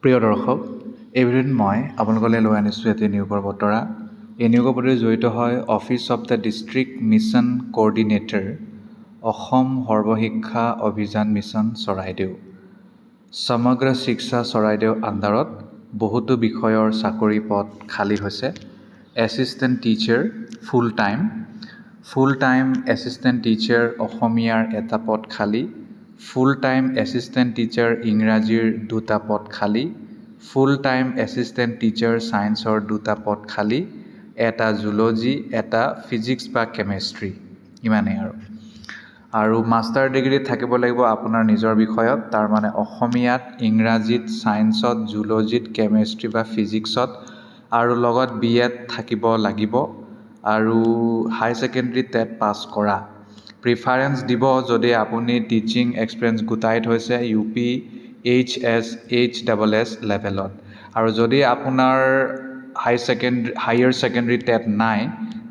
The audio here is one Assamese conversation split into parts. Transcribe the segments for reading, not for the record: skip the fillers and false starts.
প্ৰিয় দৰ্শক, এই ভিডিঅ'ত মই আপোনালোকলৈ লৈ আনিছোঁ এটি নিয়োগৰ বতৰা। এই নিয়োগৰ প্ৰতি জড়িত হয় office of the district mission coordinator, Assam Sarva Shiksha Abhiyan mission Charaideo. সমগ্ৰ শিক্ষা চৰাইদেউ আণ্ডাৰত বহুতো বিষয়ৰ চাকৰি পদ খালী হৈছে। Assistant teacher full time assistant teacher অসমীয়াৰ এটা পদ খালী, ফুল টাইম এছিষ্টেণ্ট টিচাৰ ইংৰাজীৰ 2টা পদ খালী, ফুল টাইম এছিষ্টেণ্ট টিচাৰ ছায়েন্সৰ 2টা পদ খালী, এটা জুলজি, এটা ফিজিক্স বা কেমেষ্ট্ৰি, ইমানেই আৰু মাষ্টাৰ ডিগ্ৰী থাকিব লাগিব আপোনাৰ নিজৰ বিষয়ত, তাৰ মানে অসমীয়াত, ইংৰাজীত, ছায়েন্সত, জুলজিত, কেমেষ্ট্ৰি বা ফিজিক্সত, আৰু লগত BEd থাকিব লাগিব, আৰু হাই ছেকেণ্ডেৰী টেট পাছ কৰা। প্ৰিফাৰেঞ্চ দিব যদি আপুনি টিচিং এক্সপিৰিয়েঞ্চ গোটাই থৈছে UP, HS, HSS লেভেলত, আৰু যদি আপোনাৰ হায়াৰ ছেকেণ্ডেৰী টেট নাই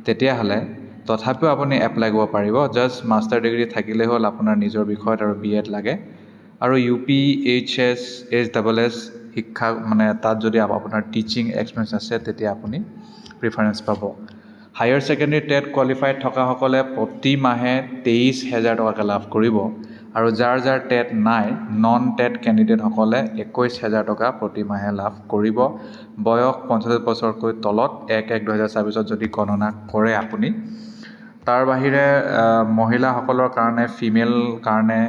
তেতিয়াহ'লে তথাপিও আপুনি এপ্লাই কৰিব পাৰিব। জাষ্ট মাষ্টাৰ ডিগ্ৰী থাকিলেই হ'ল আপোনাৰ নিজৰ বিষয়ত, আৰু BEd লাগে, আৰু UP, HS, HSS শিক্ষা মানে তাত যদি আপোনাৰ টিচিং এক্সপিৰিয়েঞ্চ আছে তেতিয়া আপুনি প্ৰিফাৰেঞ্চ পাব। হায়াৰ ছেকেণ্ডেৰী টেট কোৱালিফাইড থকাসকলে প্ৰতি মাহে 23,000 টকাকৈ লাভ কৰিব, আৰু যাৰ টেট নাই, নন টেট কেণ্ডিডেটসকলে 21,000 টকা প্ৰতি মাহে লাভ কৰিব। বয়স 45 বছৰতকৈ তলত 1/1/2024 যদি গণনা কৰে আপুনি। তাৰ বাহিৰে মহিলাসকলৰ কাৰণে, ফিমেল কাৰণে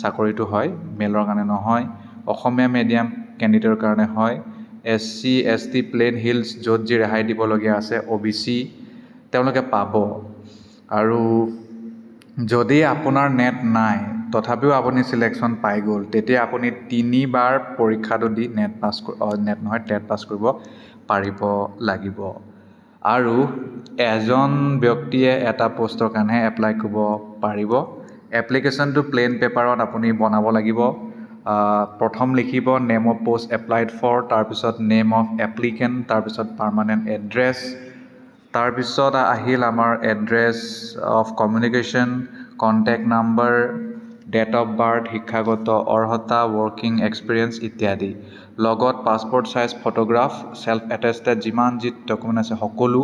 চাকৰিটো হয়, মেলৰ কাৰণে নহয়। অসমীয়া মিডিয়াম কেণ্ডিডেটৰ কাৰণে হয়। SC, ST, প্লেইন হিলছ য'ত যি ৰেহাই দিবলগীয়া আছে, OBC তেওঁলোকে পাব। আৰু যদি আপোনাৰ নেট নাই তথাপিও আপুনি চিলেকশ্যন পাই গ'ল, তেতিয়া আপুনি 3বাৰ পৰীক্ষাটো দি টেট পাছ কৰিব পাৰিব লাগিব। আৰু এজন ব্যক্তিয়ে এটা পষ্টৰ কাৰণেহে এপ্লাই কৰিব পাৰিব। এপ্লিকেশ্যনটো প্লেইন পেপাৰত আপুনি বনাব লাগিব। প্ৰথম লিখিব name of post applied for, তাৰপিছত নেম অফ এপ্লিকেণ্ট, তাৰপিছত পাৰ্মানেণ্ট এড্ৰেছ, তাৰপিছত আহিল আমাৰ address of communication, contact number, date of birth, শিক্ষাগত অৰ্হতা, ৱৰ্কিং এক্সপিৰিয়েঞ্চ ইত্যাদি। লগত passport size photograph, self attested যিমান যি ডকুমেণ্ট আছে সকলো,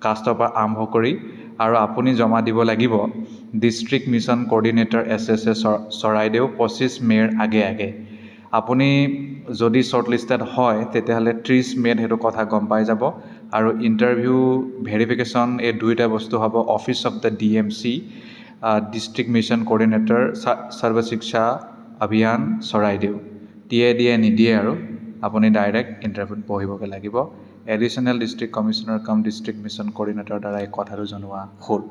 কাষ্টৰ পৰা আৰম্ভ কৰি, আৰু আপুনি জমা দিব লাগিব district mission coordinator SSA Charaideo 25 মে'ৰ আগে। আপুনি যদি শ্বৰ্টলিষ্টেড হয় তেতিয়াহ'লে 30 মে'ত সেইটো কথা গম পাই যাব। আৰু ইণ্টাৰভিউ ভেৰিফিকেশ্যন এই 2টা বস্তু হ'ব office of the DMC, district mission coordinator সৰ্ব শিক্ষা অভিযান চৰাইদেউ। দিয়ে নিদিয়ে, আৰু আপুনি ডাইৰেক্ট ইণ্টাৰভিউত বহিবগৈ লাগিব। এডিশ্যনেল ডিষ্ট্ৰিক্ট কমিশ্যনাৰ কাম ডিষ্ট্ৰিক্ট মিছন কোঅৰ্ডিনেটৰৰ দ্বাৰা এই কথাটো জনোৱা হ'ল।